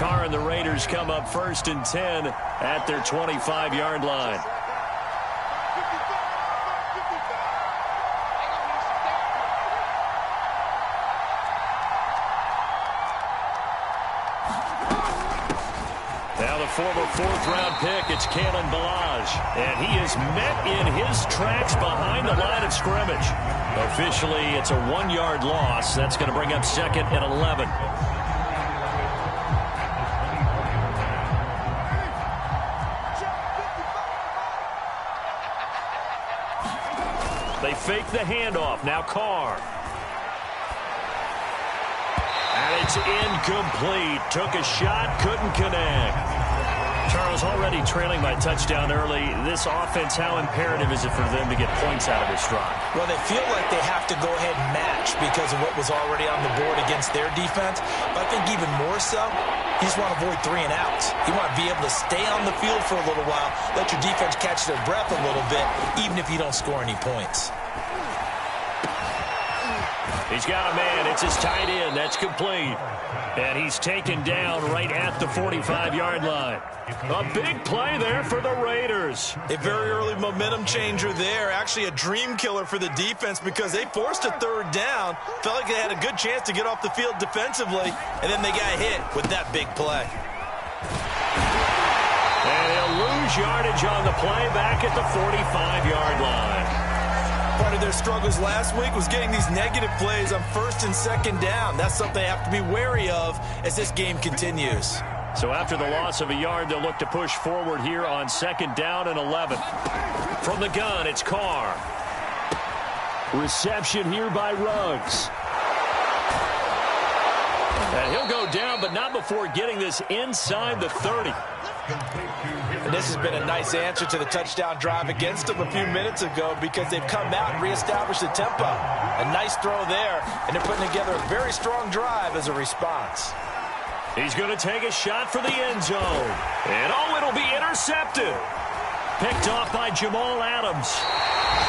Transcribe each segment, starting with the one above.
Carr and the Raiders come up 1st and 10 at their 25-yard line. Now the former 4th-round pick, it's Kalen Ballage. And he is met in his tracks behind the line of scrimmage. Officially, it's a 1-yard loss. That's going to bring up 2nd and 11. They fake the handoff. Now Carr. And it's incomplete. Took a shot, couldn't connect. Charles, already trailing by touchdown early. This offense, how imperative is it for them to get points out of this drive? Well, they feel like they have to go ahead and match because of what was already on the board against their defense. But I think even more so, you just want to avoid 3 and outs. You want to be able to stay on the field for a little while, let your defense catch their breath a little bit, even if you don't score any points. He's got a man. It's his tight end. That's complete. And he's taken down right at the 45-yard line. A big play there for the Raiders. A very early momentum changer there. Actually a dream killer for the defense because they forced a 3rd down. Felt like they had a good chance to get off the field defensively. And then they got hit with that big play. And he'll lose yardage on the play back at the 45-yard line. Part of their struggles last week was getting these negative plays on 1st and 2nd down. That's something they have to be wary of as this game continues. So after the loss of a yard, they'll look to push forward here on 2nd down and 11. From the gun, it's Carr. Reception here by Ruggs. And he'll go down, but not before getting this inside the 30. And this has been a nice answer to the touchdown drive against them a few minutes ago because they've come out and reestablished the tempo. A nice throw there, and they're putting together a very strong drive as a response. He's going to take a shot for the end zone. And oh, it'll be intercepted. Picked off by Jamal Adams.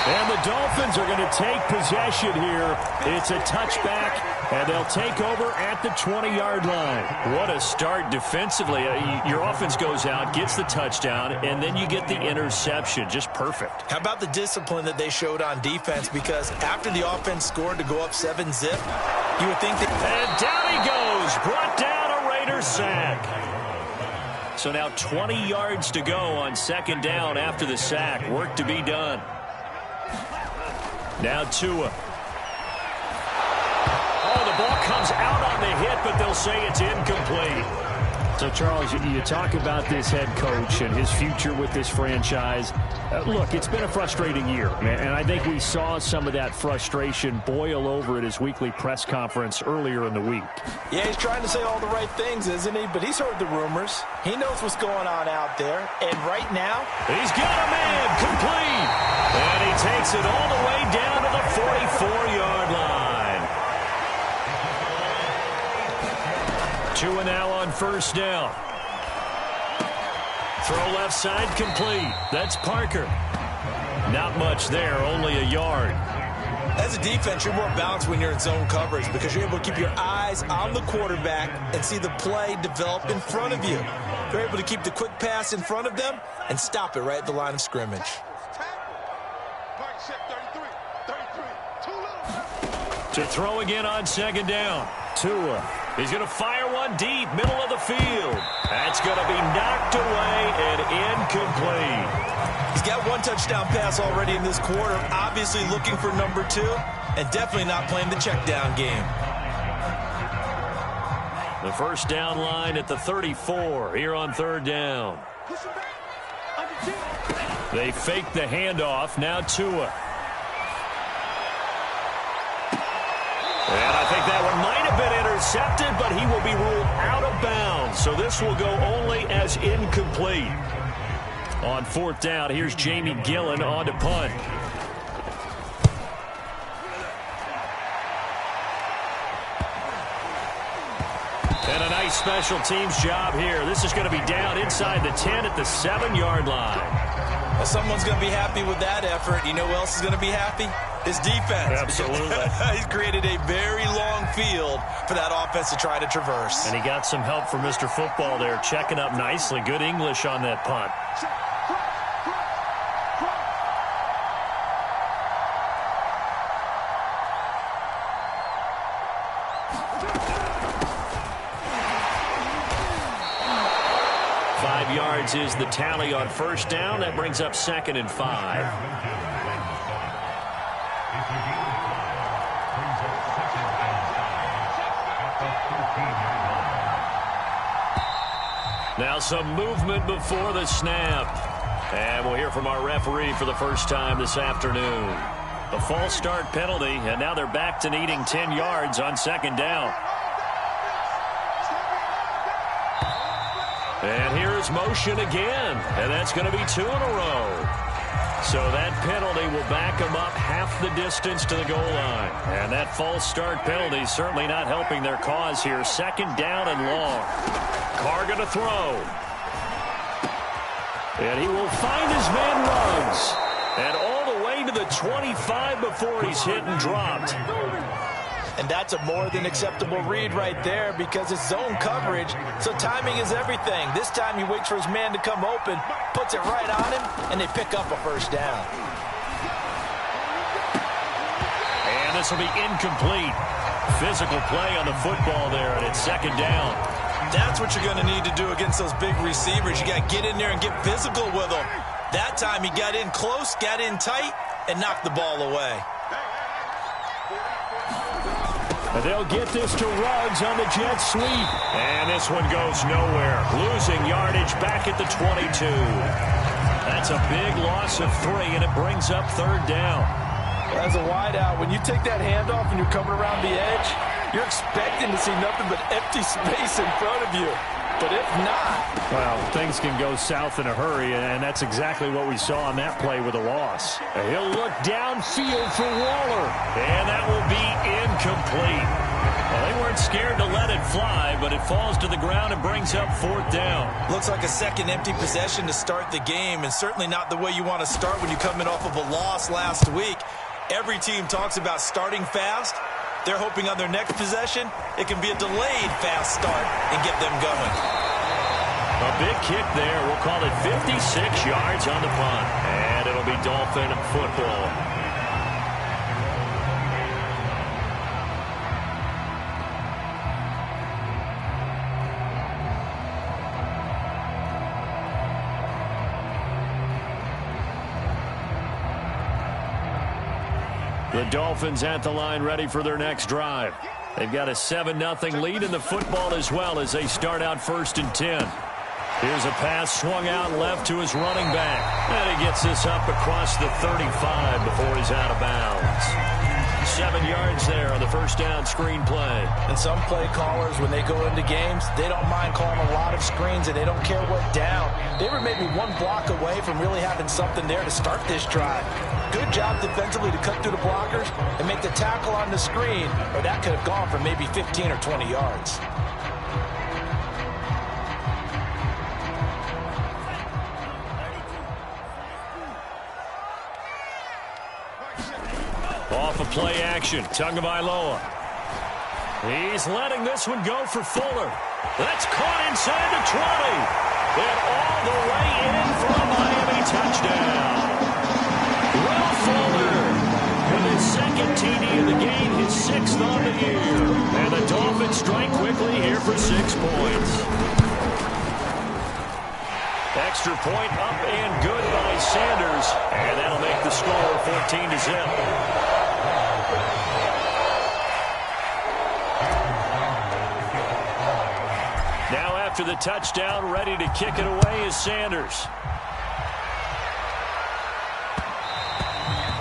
And the Dolphins are going to take possession here. It's a touchback, and they'll take over at the 20-yard line. What a start defensively. Your offense goes out, gets the touchdown, and then you get the interception. Just perfect. How about the discipline that they showed on defense? Because after the offense scored to go up 7-zip, you would think that... And down he goes. Brought down a Raiders sack. So now 20 yards to go on 2nd down after the sack. Work to be done. Now Tua. Oh, the ball comes out on the hit, but they'll say it's incomplete. So, Charles, you talk about this head coach and his future with this franchise. Look, it's been a frustrating year, and I think we saw some of that frustration boil over at his weekly press conference earlier in the week. Yeah, he's trying to say all the right things, isn't he? But he's heard the rumors. He knows what's going on out there. And right now, he's got a man complete. And he takes it all the way down to the 44-yard line. Tua now on 1st down. Throw left side complete. That's Parker. Not much there, only a yard. As a defense, you're more balanced when you're in zone coverage because you're able to keep your eyes on the quarterback and see the play develop in front of you. You're able to keep the quick pass in front of them and stop it right at the line of scrimmage. To throw again on 2nd down. Tua. He's going to fire one deep, middle of the field. That's going to be knocked away and incomplete. He's got 1 touchdown pass already in this quarter, obviously looking for number 2, and definitely not playing the check down game. The 1st down line at the 34 here on 3rd down. They fake the handoff. Now Tua. And I think that one might have been intercepted, but he will be ruled out of bounds. So this will go only as incomplete. On 4th down, here's Jamie Gillen on to punt. And a nice special teams job here. This is going to be down inside the 10 at the 7-yard line. If someone's going to be happy with that effort, you know who else is going to be happy? His defense. Absolutely. He's created a very long field for that offense to try to traverse. And he got some help from Mr. Football there, checking up nicely. Good English on that punt. Is the tally on first down. That brings up 2nd and 5. Now some movement before the snap. And we'll hear from our referee for the first time this afternoon. A false start penalty, and now they're back to needing 10 yards on 2nd down. And here's motion again, and that's going to be 2 in a row. So that penalty will back them up half the distance to the goal line. And that false start penalty certainly not helping their cause here. 2nd down and long. Carr going to throw. And he will find his man Ruggs. And all the way to the 25 before he's hit and dropped. And that's a more than acceptable read right there because it's zone coverage, so timing is everything. This time he waits for his man to come open, puts it right on him, and they pick up a first down. And this will be incomplete. Physical play on the football there, and it's 2nd down. That's what you're going to need to do against those big receivers. You got to get in there and get physical with them. That time he got in close, got in tight, and knocked the ball away. And they'll get this to Ruggs on the jet sweep. And this one goes nowhere. Losing yardage back at the 22. That's a big loss of 3, and it brings up 3rd down. As a wideout, when you take that handoff and you're coming around the edge, you're expecting to see nothing but empty space in front of you. But if not... Well, things can go south in a hurry, and that's exactly what we saw on that play with a loss. He'll look downfield for Waller, and that will be incomplete. Well, they weren't scared to let it fly, but it falls to the ground and brings up 4th down. Looks like a second empty possession to start the game, and certainly not the way you want to start when you're coming off of a loss last week. Every team talks about starting fast. They're hoping on their next possession, it can be a delayed fast start and get them going. A big kick there. We'll call it 56 yards on the punt. And it'll be Dolphin football. The Dolphins at the line ready for their next drive. They've got a 7-0 lead in the football as well as they start out 1st and 10. Here's a pass swung out left to his running back. And he gets this up across the 35 before he's out of bounds. 7 yards there on the first down screen play. And some play callers, when they go into games, they don't mind calling a lot of screens, and they don't care what down. They were maybe 1 block away from really having something there to start this drive. Good job defensively to cut through the blockers and make the tackle on the screen, or that could have gone for maybe 15 or 20 yards. Off of play action, Tagovailoa. He's letting this one go for Fuller. That's caught inside the 20. And all the way in for a Miami touchdown. Will Fuller with his 2nd TD of the game, his 6th on the year. And the Dolphins strike quickly here for 6 points. Extra point up and good by Sanders. And that'll make the score 14-0. Now after the touchdown, ready to kick it away is Sanders.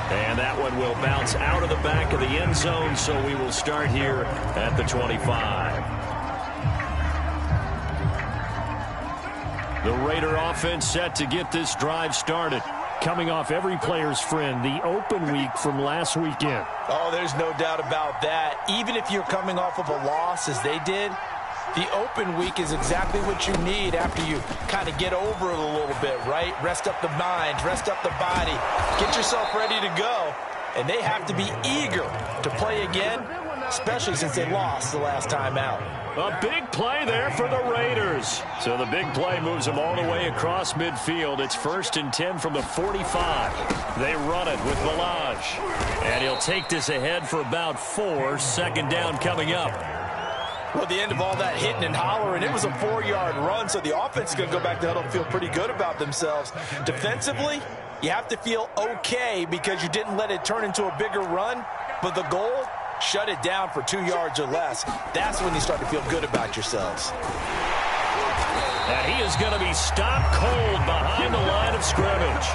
And that one will bounce out of the back of the end zone, so we will start here at the 25. The Raider offense set to get this drive started. Coming off every player's friend, the open week from last weekend. Oh, there's no doubt about that. Even if you're coming off of a loss, as they did, The open week is exactly what you need after you kind of get over it a little bit, right? Rest up the mind, rest up the body, get yourself ready to go. And they have to be eager to play again, especially since they lost the last time out. A big play there for the Raiders. So the big play moves them all the way across midfield. It's 1st and 10 from the 45. They run it with Ballage. And he'll take this ahead for about 4. 2nd down coming up. Well, at the end of all that hitting and hollering, it was a 4-yard run, so the offense is going to go back to huddle and feel pretty good about themselves. Defensively, you have to feel okay because you didn't let it turn into a bigger run, but the goal, shut it down for 2 yards or less. That's when you start to feel good about yourselves. And he is going to be stopped cold behind the line of scrimmage.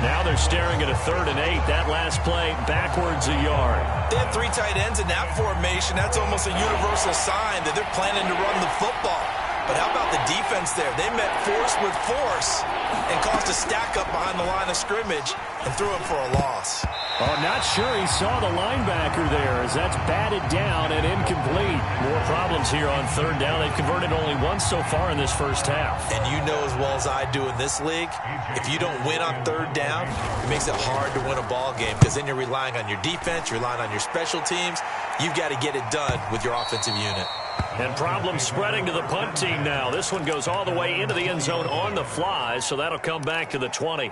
Now they're staring at a 3rd and 8. That last play backwards a yard. They have 3 tight ends in that formation. That's almost a universal sign that they're planning to run the football. But how about the defense there? They met force with force and caused a stack up behind the line of scrimmage and threw it for a loss. Oh, not sure he saw the linebacker there as that's batted down and incomplete. More problems here on 3rd down. They've converted only once so far in this first half. And you know as well as I do in this league, if you don't win on 3rd down, it makes it hard to win a ball game because then you're relying on your defense, you're relying on your special teams. You've got to get it done with your offensive unit. And problems spreading to the punt team now. This one goes all the way into the end zone on the fly, so that'll come back to the 20.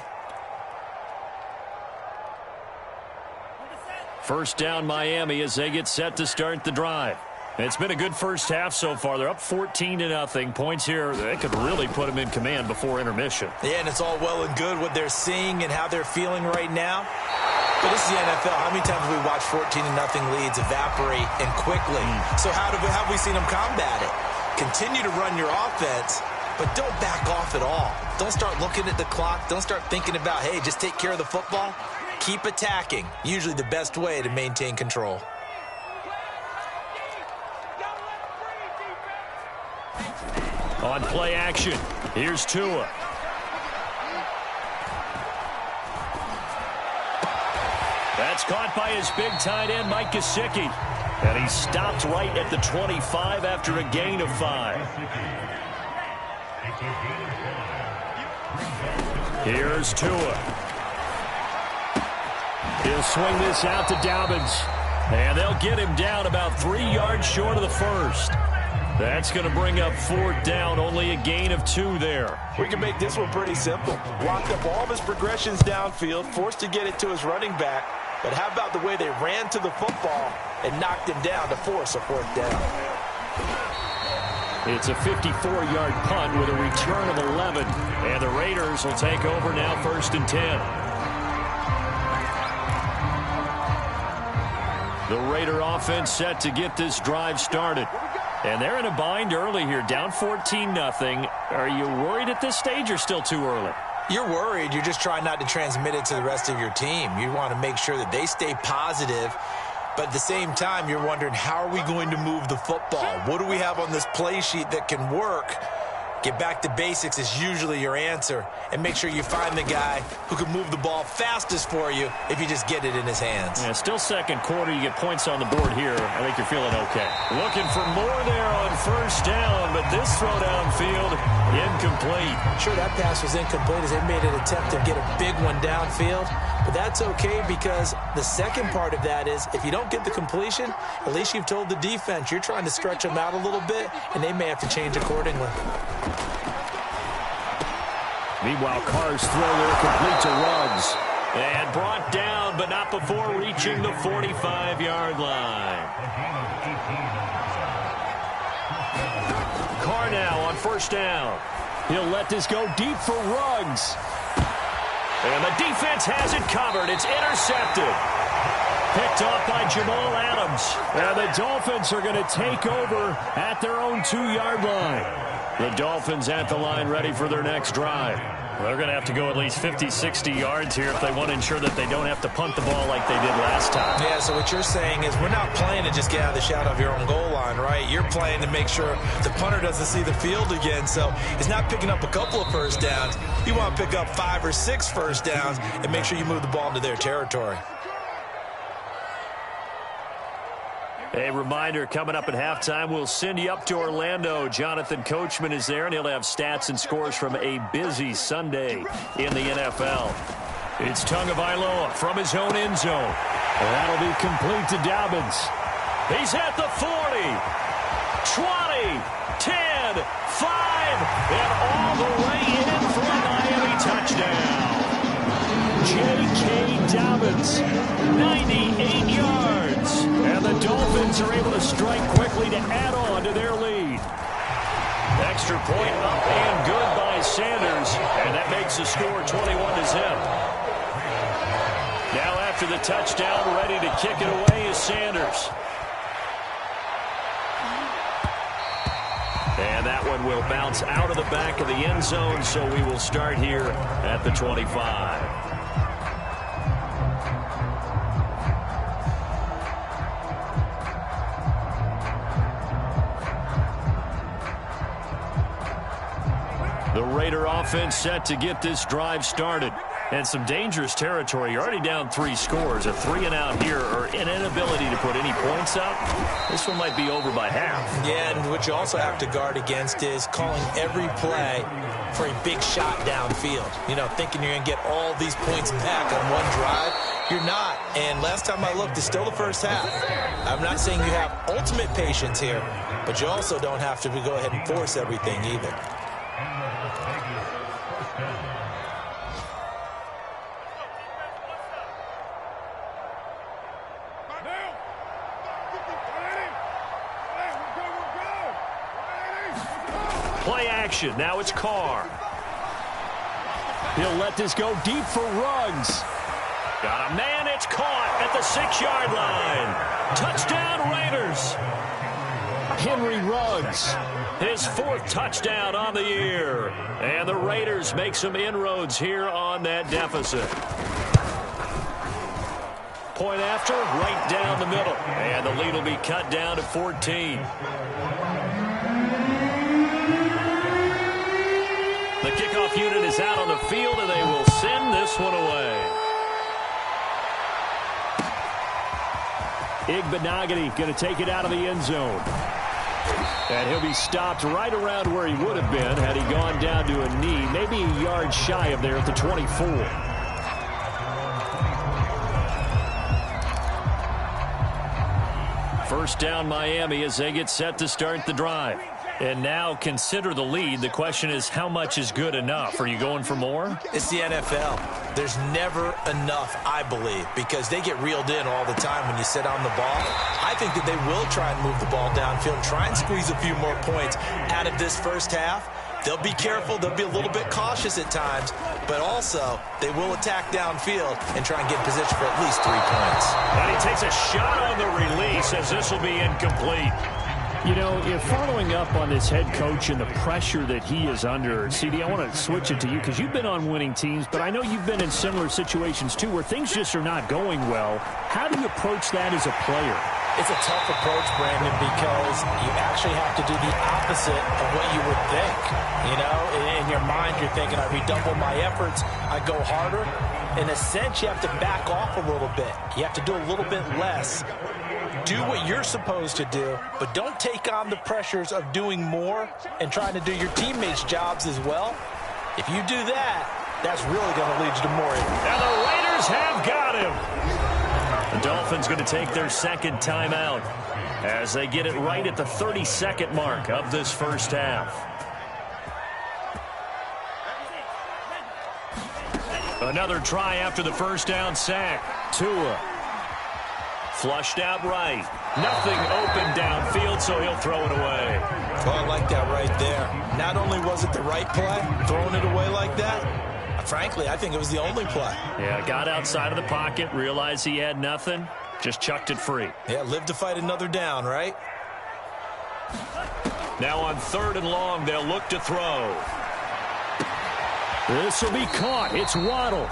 1st down Miami as they get set to start the drive. It's been a good first half so far. They're up 14-0. Points here, they could really put them in command before intermission. Yeah, and it's all well and good what they're seeing and how they're feeling right now. But this is the NFL. How many times have we watched 14-0 leads evaporate and quickly? So how have we seen them combat it? Continue to run your offense, but don't back off at all. Don't start looking at the clock. Don't start thinking about, hey, just take care of the football. Keep attacking. Usually the best way to maintain control. On play action, here's Tua. That's caught by his big tight end, Mike Gesicki. And he stopped right at the 25 after a gain of 5. Here's Tua. He'll swing this out to Dobbins. And they'll get him down about 3 yards short of the first. That's going to bring up 4th down, only a gain of 2 there. We can make this one pretty simple. Blocked up all of his progressions downfield, forced to get it to his running back. But how about the way they ran to the football and knocked him down to force a 4th down? It's a 54-yard punt with a return of 11. And the Raiders will take over now 1st and 10. The Raider offense set to get this drive started. And they're in a bind early here, down 14-0. Are you worried at this stage or still too early? You're worried. You're just trying not to transmit it to the rest of your team. You want to make sure that they stay positive. But at the same time, you're wondering, how are we going to move the football? What do we have on this play sheet that can work? Get back to basics is usually your answer. And make sure you find the guy who can move the ball fastest for you if you just get it in his hands. Yeah, still 2nd quarter. You get points on the board here. I think you're feeling okay. Looking for more there on 1st down, but this throw downfield, incomplete. Sure, that pass was incomplete as they made an attempt to get a big one downfield. But that's okay because the second part of that is if you don't get the completion, at least you've told the defense you're trying to stretch them out a little bit, and they may have to change accordingly. Meanwhile, Carr's throw there complete to Ruggs. And brought down, but not before reaching the 45-yard line. Carr now on 1st down. He'll let this go deep for Ruggs. And the defense has it covered. It's intercepted. Picked off by Jamal Adams. And the Dolphins are going to take over at their own 2-yard line. The Dolphins at the line ready for their next drive. They're going to have to go at least 50, 60 yards here if they want to ensure that they don't have to punt the ball like they did last time. Yeah, so what you're saying is we're not playing to just get out of the shadow of your own goal line, right? You're playing to make sure the punter doesn't see the field again. So it's not picking up a couple of 1st downs. You want to pick up 5 or 6 1st downs and make sure you move the ball into their territory. A reminder, coming up at halftime, we'll send you up to Orlando. Jonathan Coachman is there, and he'll have stats and scores from a busy Sunday in the NFL. It's Tagovailoa from his own end zone. That'll be complete to Dobbins. He's at the 40, 20, 10, 5, and all the way in for a Miami touchdown. J.K. Dobbins, 98 yards. And the Dolphins are able to strike quickly to add on to their lead. Extra point up and good by Sanders. And that makes the score 21-0. Now after the touchdown, ready to kick it away is Sanders. And that one will bounce out of the back of the end zone, so we will start here at the 25. The Raider offense set to get this drive started. And some dangerous territory. You're already down 3 scores. A 3-and-out here, or an inability to put any points up. This one might be over by half. Yeah, and what you also have to guard against is calling every play for a big shot downfield. You know, thinking you're going to get all these points back on one drive. You're not. And last time I looked, it's still the first half. I'm not saying you have ultimate patience here, but you also don't have to go ahead and force everything either. Play action. Now it's Carr. He'll let this go deep for Ruggs. Got a man. It's caught at the 6-yard line. Touchdown, Raiders. Henry Ruggs, his 4th touchdown on the year. And the Raiders make some inroads here on that deficit. Point after, right down the middle. And the lead will be cut down to 14. The kickoff unit is out on the field, and they will send this one away. Igbenogany going to take it out of the end zone. And he'll be stopped right around where he would have been had he gone down to a knee, maybe a yard shy of there at the 24. First down Miami as they get set to start the drive. And now consider the lead. The question is, how much is good enough? Are you going for more? It's the NFL. There's never enough, I believe, because they get reeled in all the time when you sit on the ball. I think that they will try and move the ball downfield, try and squeeze a few more points out of this first half. They'll be careful. They'll be a little bit cautious at times, but also they will attack downfield and try and get in position for at least 3 points. And he takes a shot on the release as this will be incomplete. You know, if following up on this head coach and the pressure that he is under, CD, I want to switch it to you because you've been on winning teams, but I know you've been in similar situations too where things just are not going well. How do you approach that as a player? It's a tough approach, Brandon, because you actually have to do the opposite of what you would think. You know, in your mind, you're thinking, I redouble my efforts, I go harder. In a sense, you have to back off a little bit. You have to do a little bit less. Do what you're supposed to do, but don't take on the pressures of doing more and trying to do your teammates' jobs as well. If you do that, that's really going to lead you to more. And the Raiders have got him. The Dolphins going to take their second timeout as they get it right at the 32nd mark of this first half. Another try after the first down sack. Tua. Flushed out right. Nothing open downfield, so he'll throw it away. Well, I like that right there. Not only was it the right play, throwing it away like that, frankly, I think it was the only play. Yeah, got outside of the pocket, realized he had nothing, just chucked it free. Yeah, live to fight another down, right? Now on 3rd and long, they'll look to throw. This will be caught. It's Waddle.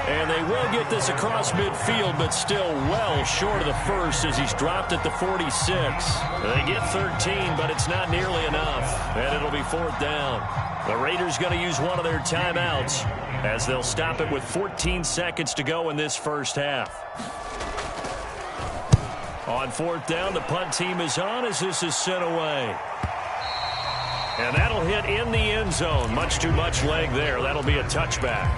And they will get this across midfield, but still well short of the first as he's dropped at the 46. They get 13, but it's not nearly enough. And it'll be 4th down. The Raiders going to use one of their timeouts as they'll stop it with 14 seconds to go in this first half. On fourth down, the punt team is on as this is sent away. And that'll hit in the end zone. Much too much leg there. That'll be a touchback.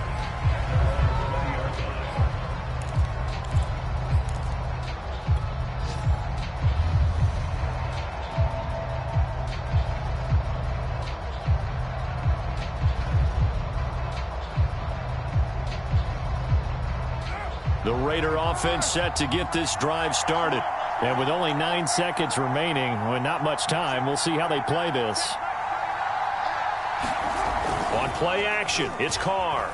The Raider offense set to get this drive started. And with only 9 seconds remaining, with not much time, we'll see how they play this. On play action, it's Carr.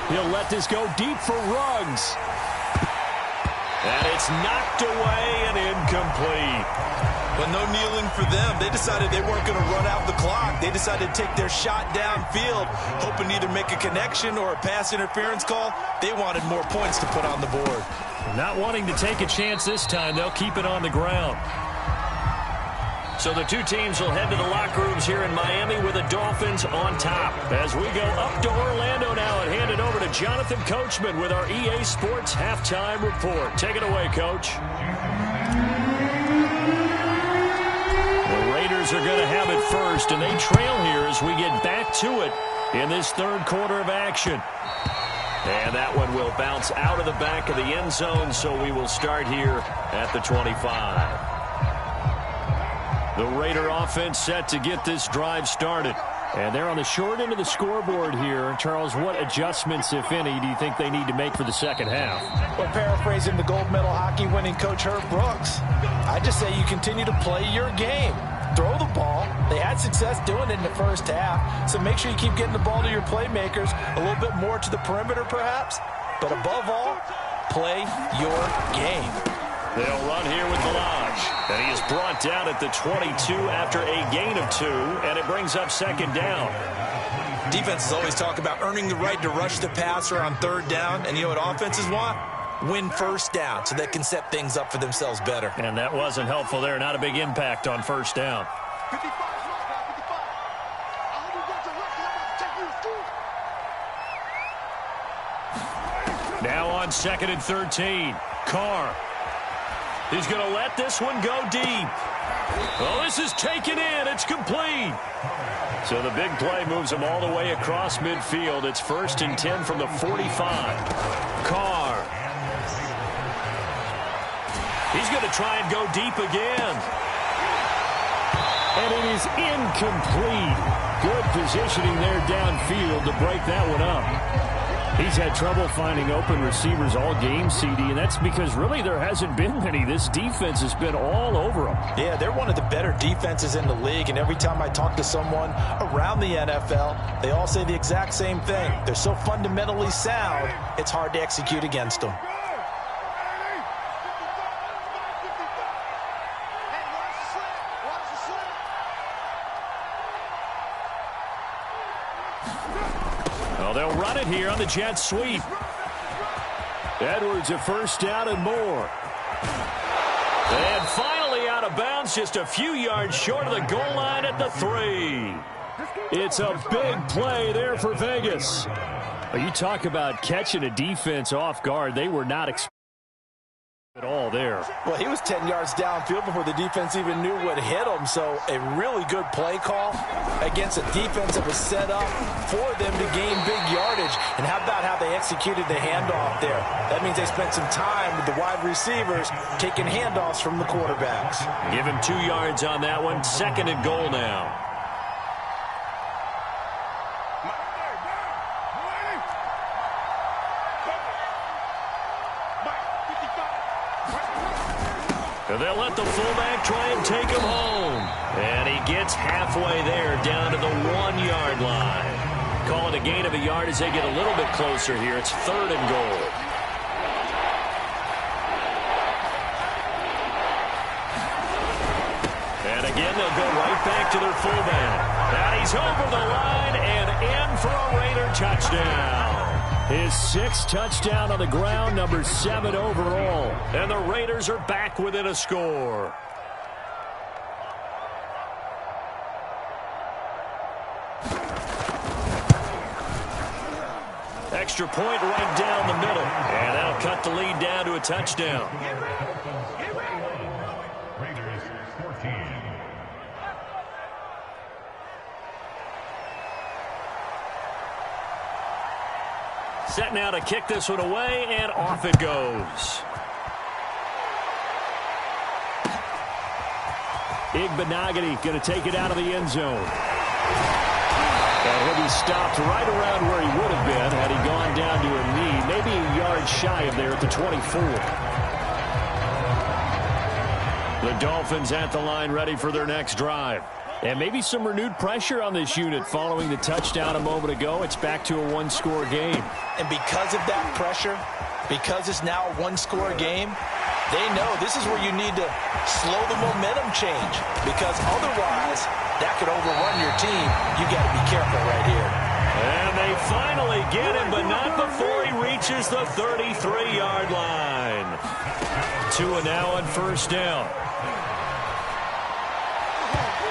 He'll let this go deep for Ruggs. And it's knocked away and incomplete. But no kneeling for them. They decided they weren't going to run out the clock. They decided to take their shot downfield, hoping to either make a connection or a pass interference call. They wanted more points to put on the board. Not wanting to take a chance this time, they'll keep it on the ground. So the two teams will head to the locker rooms here in Miami with the Dolphins on top. As we go up to Orlando now and hand it over to Jonathan Coachman with our EA Sports Halftime Report. Take it away, Coach. The Raiders are going to have it first, and they trail here as we get back to it in this third quarter of action. And that one will bounce out of the back of the end zone, so we will start here at the 25. The Raider offense set to get this drive started. And they're on the short end of the scoreboard here. Charles, what adjustments, if any, do you think they need to make for the second half? Well, paraphrasing the gold medal hockey winning coach Herb Brooks, I just say you continue to play your game. Throw the ball. They had success doing it in the first half, so make sure you keep getting the ball to your playmakers, a little bit more to the perimeter perhaps, but above all, play your game. They'll run here with Ballage, and he is brought down at the 22 after a gain of 2, and it brings up second down. Defenses always talk about earning the right to rush the passer on third down, and you know what offenses want? Win first down so they can set things up for themselves better. And that wasn't helpful there. Not a big impact on first down. Now on second and 13. Carr. He's going to let this one go deep. Oh, this is taken in. It's complete. So the big play moves him all the way across midfield. It's 1st and 10 from the 45. Carr. He's going to try and go deep again. And it is incomplete. Good positioning there downfield to break that one up. He's had trouble finding open receivers all game, CD, and that's because really there hasn't been many. This defense has been all over them. Yeah, they're one of the better defenses in the league, and every time I talk to someone around the NFL, they all say the exact same thing. They're so fundamentally sound, it's hard to execute against them. Well, they'll run it here on the jet sweep. Edwards a first down and more. And finally out of bounds, just a few yards short of the goal line at the 3. It's a big play there for Vegas. You talk about catching a defense off guard. They were not expecting at all there. Well, he was 10 yards downfield before the defense even knew what hit him, so a really good play call against a defense that was set up for them to gain big yardage. And how about how they executed the handoff there? That means they spent some time with the wide receivers taking handoffs from the quarterbacks. Give him 2 yards on that one. 2nd and goal now. They'll let the fullback try and take him home. And he gets halfway there down to the 1-yard line. Call it a gain of a yard as they get a little bit closer here. It's 3rd and goal. And again, they'll go right back to their fullback. And he's over the line and in for a Raider touchdown. His 6th touchdown on the ground, number 7 overall. And the Raiders are back within a score. extra point right down the middle. And that'll cut the lead down to a touchdown. Raiders 14. Set now to kick this one away, and off it goes. Igbenogany going to take it out of the end zone. And he'll be stopped right around where he would have been had he gone down to a knee, maybe a yard shy of there at the 24. The Dolphins at the line ready for their next drive. And maybe some renewed pressure on this unit following the touchdown a moment ago. It's back to a one-score game. And because of that pressure, because it's now a one-score game, they know this is where you need to slow the momentum change, because otherwise that could overrun your team. You got to be careful right here. And they finally get him, but not before he reaches the 33-yard line. Tua now on first down.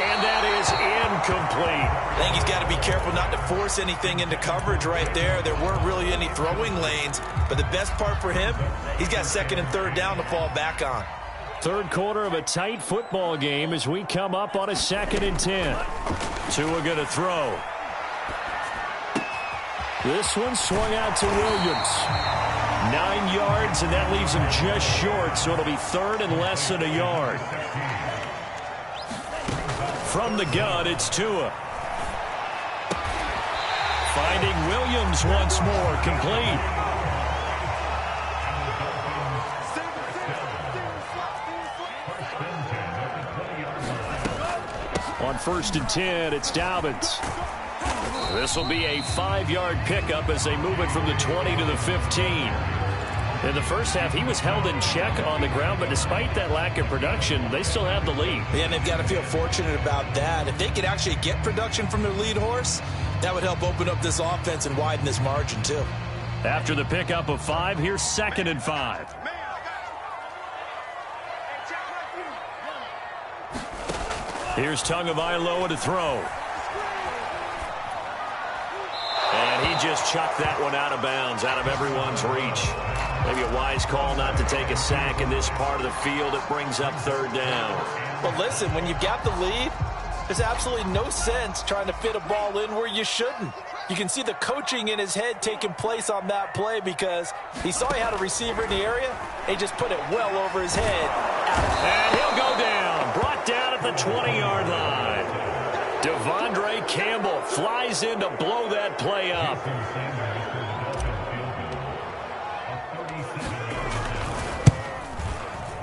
And that is incomplete. I think he's got to be careful not to force anything into coverage right there. There weren't really any throwing lanes, but the best part for him, he's got second and third down to fall back on. Third quarter of a tight football game as we come up on a 2nd and 10. Tua going to throw. This one swung out to Williams. 9 yards, and that leaves him just short, so it'll be third and less than a yard. From the gun, it's Tua. Finding Williams once more, complete. On 1st and 10, it's Dobbins. This will be a 5-yard pickup as they move it from the 20 to the 15. In the first half, he was held in check on the ground, but despite that lack of production, they still have the lead. Yeah, and they've got to feel fortunate about that. If they could actually get production from their lead horse, that would help open up this offense and widen this margin, too. After the pickup of 5, here's 2nd and 5. Here's Tagovailoa to throw. And he just chucked that one out of bounds, out of everyone's reach. Maybe a wise call not to take a sack in this part of the field. It brings up third down. Well, listen, when you've got the lead, there's absolutely no sense trying to fit a ball in where you shouldn't. You can see the coaching in his head taking place on that play because he saw he had a receiver in the area. He just put it well over his head. And he'll go down. Brought down at the 20-yard line. Devondre Campbell flies in to blow that play up.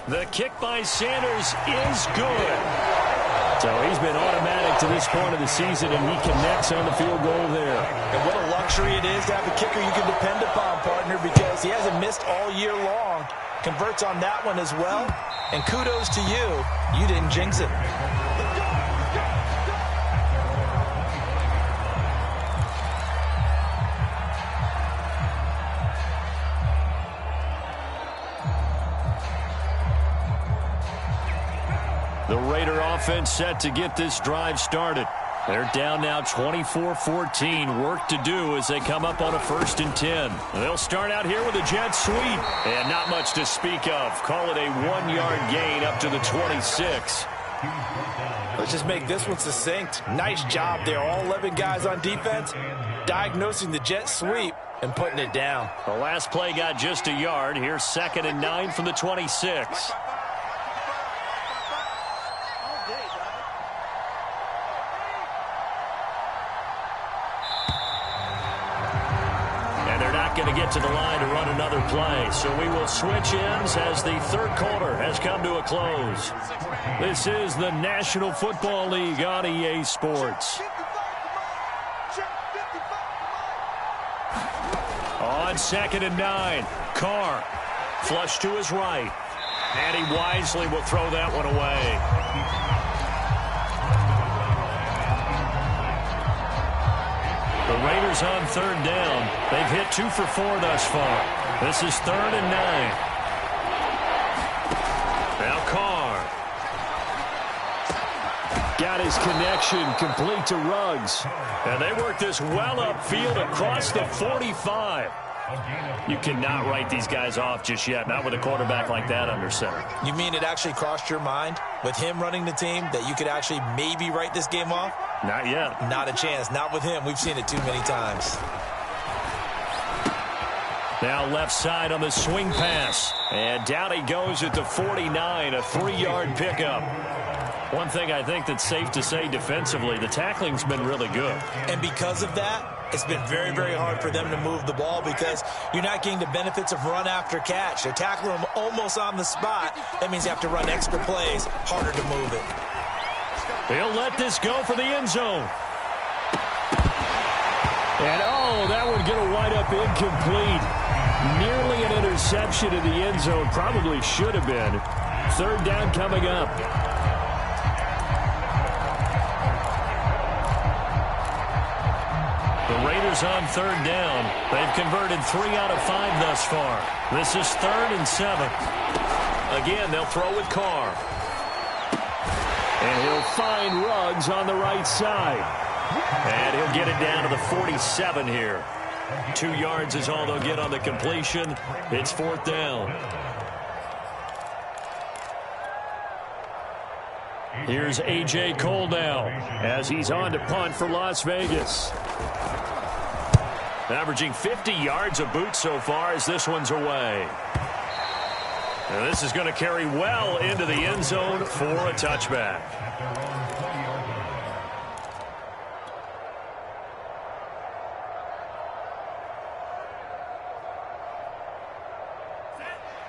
The kick by Sanders is good. So he's been automatic to this point of the season, and he connects on the field goal there. And what a luxury it is to have a kicker you can depend upon, partner, because he hasn't missed all year long. Converts on that one as well. And kudos to you. You didn't jinx it. The Raider offense set to get this drive started. They're down now 24-14. Work to do as they come up on a 1st and 10. They'll start out here with a jet sweep. And not much to speak of. Call it a 1-yard gain up to the 26. Let's just make this one succinct. Nice job there. All 11 guys on defense diagnosing the jet sweep and putting it down. The last play got just a yard. Here's 2nd and 9 from the 26. Going to get to the line to run another play. So we will switch ends as the third quarter has come to a close. This is the National Football League on EA Sports. On 2nd and 9, Carr flush to his right. And he wisely will throw that one away. The Raiders on 3rd down. They've hit 2 for 4 thus far. This is 3rd and 9. Now Carr. Got his connection complete to Ruggs. And they work this well upfield across the 45. You cannot write these guys off just yet, not with a quarterback like that under center. You mean it actually crossed your mind with him running the team that you could actually maybe write this game off? Not yet. Not a chance. Not with him. We've seen it too many times. Now left side on the swing pass. And down he goes at the 49, a 3-yard pickup. One thing I think that's safe to say defensively, the tackling's been really good. And because of that, it's been very, very hard for them to move the ball because you're not getting the benefits of run after catch. They're tackling them almost on the spot. That means you have to run extra plays, harder to move it. He'll let this go for the end zone. And, that would get a wide-up incomplete. Nearly an interception in the end zone. Probably should have been. Third down coming up. The Raiders on third down. They've converted 3 out of 5 thus far. This is 3rd and 7. Again, they'll throw with Carr. And he'll find Ruggs on the right side. And he'll get it down to the 47 here. 2 yards is all they'll get on the completion. It's 4th down. Here's A.J. Cole now as he's on to punt for Las Vegas. Averaging 50 yards a boot so far as this one's away. And this is going to carry well into the end zone for a touchback.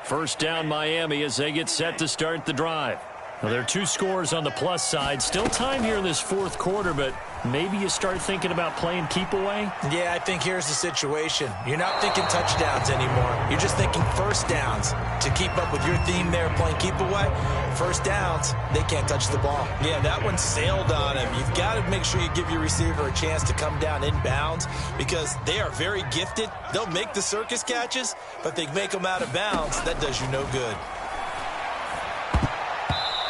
First down Miami as they get set to start the drive. Now, there are 2 scores on the plus side. Still time here in this 4th quarter, but maybe you start thinking about playing keep away? Yeah, I think here's the situation. You're not thinking touchdowns anymore. You're just thinking first downs. To keep up with your theme there, playing keep away, first downs, they can't touch the ball. Yeah, that one sailed on him. You've got to make sure you give your receiver a chance to come down inbounds because they are very gifted. They'll make the circus catches, but they make them out of bounds. That does you no good.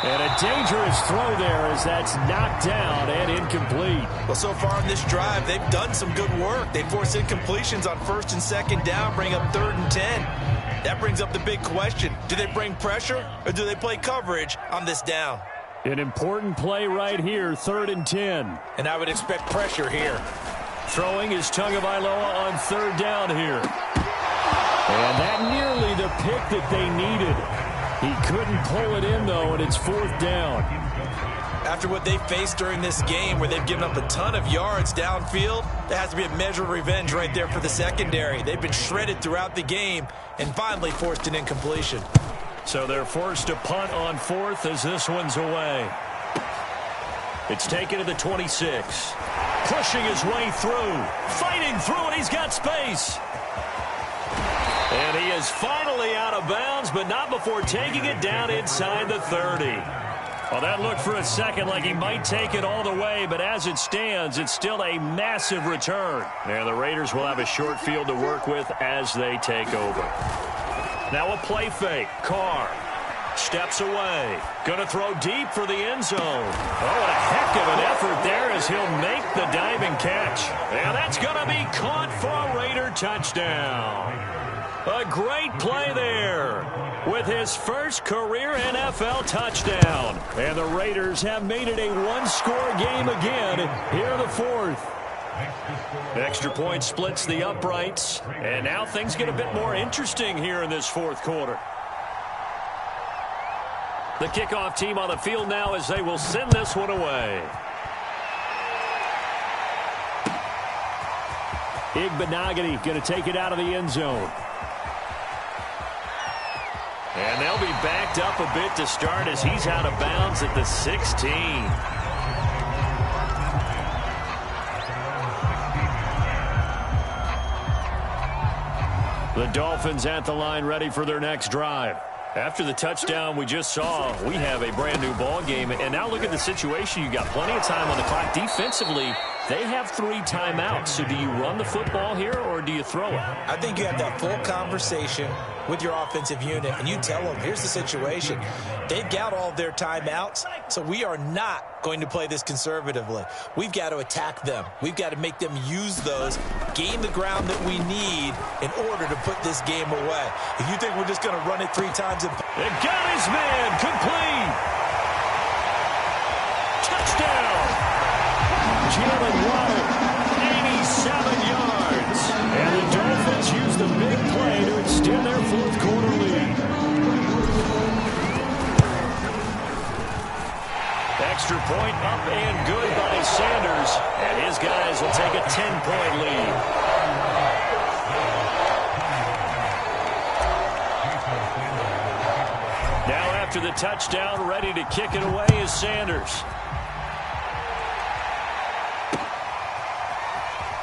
And a dangerous throw there as that's knocked down and incomplete. Well, so far on this drive, they've done some good work. They force incompletions on 1st and 2nd down, bring up 3rd and 10. That brings up the big question. Do they bring pressure or do they play coverage on this down? An important play right here, 3rd and 10. And I would expect pressure here. Throwing is Tagovailoa on 3rd down here. And that nearly the pick that they needed. He couldn't pull it in, though, and it's 4th down. After what they faced during this game where they've given up a ton of yards downfield, there has to be a measure of revenge right there for the secondary. They've been shredded throughout the game and finally forced an incompletion. So they're forced to punt on 4th as this one's away. It's taken to the 26. Pushing his way through. Fighting through, and he's got space. And he is finally out of bounds, but not before taking it down inside the 30. Well, that looked for a second like he might take it all the way, but as it stands, it's still a massive return. And the Raiders will have a short field to work with as they take over. Now a play fake. Carr steps away. Going to throw deep for the end zone. Oh, what a heck of an effort there as he'll make the diving catch. And that's going to be caught for a Raider touchdown. A great play there with his first career NFL touchdown. And the Raiders have made it a one-score game again here in the 4th. Extra point splits the uprights. And now things get a bit more interesting here in this 4th quarter. The kickoff team on the field now as they will send this one away. Igbenogany going to take it out of the end zone. And they'll be backed up a bit to start as he's out of bounds at the 16. The Dolphins at the line ready for their next drive. After the touchdown we just saw, we have a brand new ball game. And now look at the situation. You got plenty of time on the clock. Defensively, They have 3 timeouts, so do you run the football here or do you throw it? I think you have that full conversation with your offensive unit, and you tell them, here's the situation. They've got all of their timeouts, so we are not going to play this conservatively. We've got to attack them. We've got to make them use those, gain the ground that we need in order to put this game away. If you think we're just going to run it 3 times and It got his man, complete. Touchdown. Jalen Waddle, 87 yards. And the Dolphins use the big play to extend their 4th quarter lead. Extra point up and good by Sanders. And his guys will take a 10-point lead. Now after the touchdown, ready to kick it away is Sanders.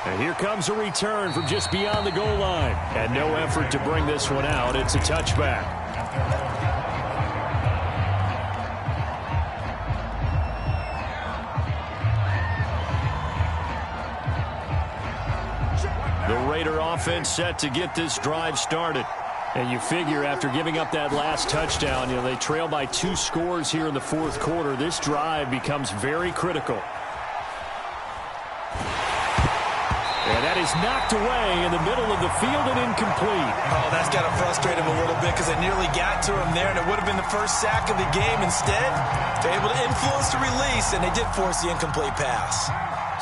And here comes a return from just beyond the goal line. And no effort to bring this one out. It's a touchback. The Raider offense set to get this drive started. And you figure after giving up that last touchdown, they trail by 2 scores here in the 4th quarter. This drive becomes very critical. And that is knocked away in the middle of the field and incomplete. Oh, that's got to frustrate him a little bit because they nearly got to him there, and it would have been the first sack of the game. Instead, they're able to influence the release, and they did force the incomplete pass.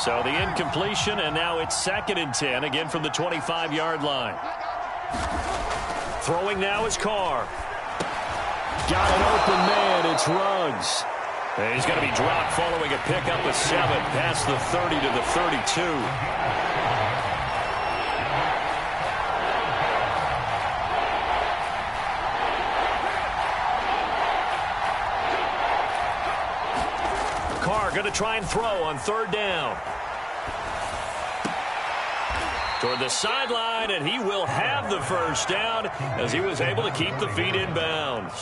So the incompletion, and now it's 2nd and 10, again from the 25-yard line. Throwing now is Carr. Got an open man, it's Ruggs. And he's going to be dropped following a pickup of 7 past the 30 to the 32. Carr going to try and throw on 3rd down. Toward the sideline, and he will have the first down as he was able to keep the feet in bounds.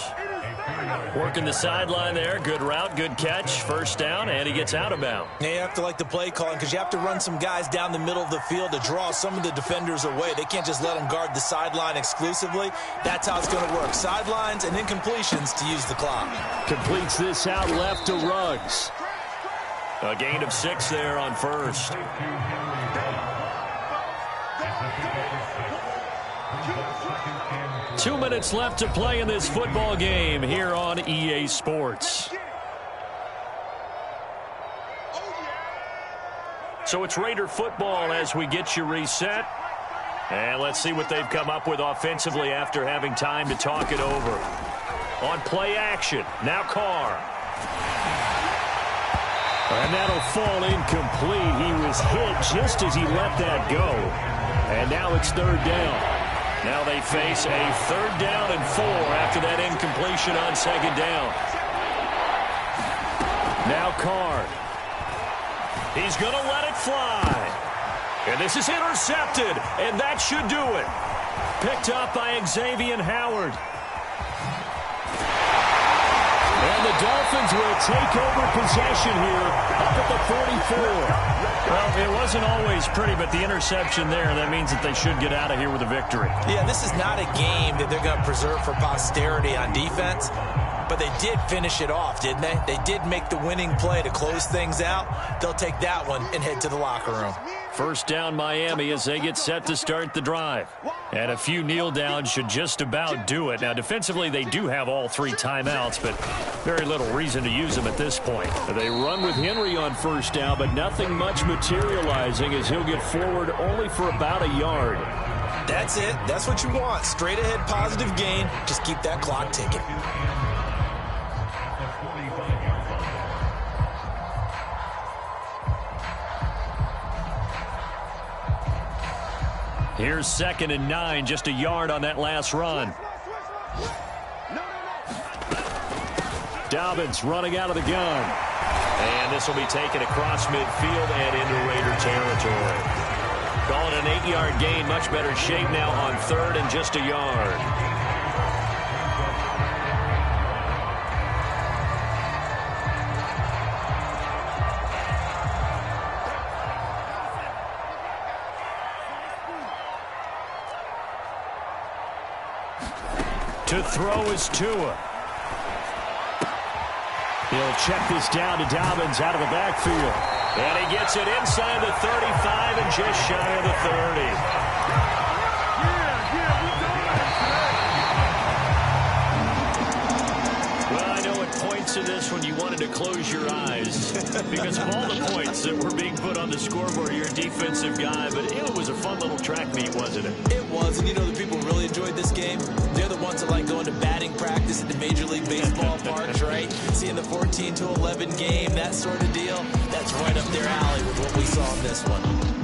Working the sideline there. Good route, good catch. First down, and he gets out of bounds. Yeah, you have to like the play calling because you have to run some guys down the middle of the field to draw some of the defenders away. They can't just let them guard the sideline exclusively. That's how it's going to work. Sidelines and incompletions to use the clock. Completes this out left to Ruggs. A gain of 6 there on 1st. Two minutes left to play in this football game here on EA Sports. So it's Raider football as we get you reset. And let's see what they've come up with offensively after having time to talk it over. On play action, now Carr. And that'll fall incomplete. He was hit just as he let that go. And now it's 3rd down. Now they face a 3rd down and 4 after that incompletion on 2nd down. Now Carr. He's going to let it fly. And this is intercepted, and that should do it. Picked up by Xavier Howard. And the Dolphins will take over possession here up at the 44. Well, it wasn't always pretty, but the interception there, that means that they should get out of here with a victory. Yeah, this is not a game that they're going to preserve for posterity on defense, but they did finish it off, didn't they? They did make the winning play to close things out. They'll take that one and head to the locker room. First down Miami as they get set to start the drive. And a few kneel downs should just about do it. Now, defensively, they do have all 3 timeouts, but very little reason to use them at this point. They run with Henry on first down, but nothing much materializing as he'll get forward only for about a yard. That's it. That's what you want. Straight ahead positive gain. Just keep that clock ticking. Here's 2nd and 9, just a yard on that last run. Dobbins running out of the gun. And this will be taken across midfield and into Raider territory. Calling an 8-yard gain, much better shape now on 3rd and just a yard. To throw is Tua. He'll check this down to Dobbins out of the backfield. And he gets it inside the 35 and just shy of the 30. To this one, you wanted to close your eyes because of all the points that were being put on the scoreboard. You're a defensive guy, but it was a fun little track meet, wasn't it? It was, and you know the people who really enjoyed this game? They're the ones that like going to batting practice at the Major League Baseball parks, right? Seeing the 14-11 game, that sort of deal, that's right up their alley with what we saw in this one.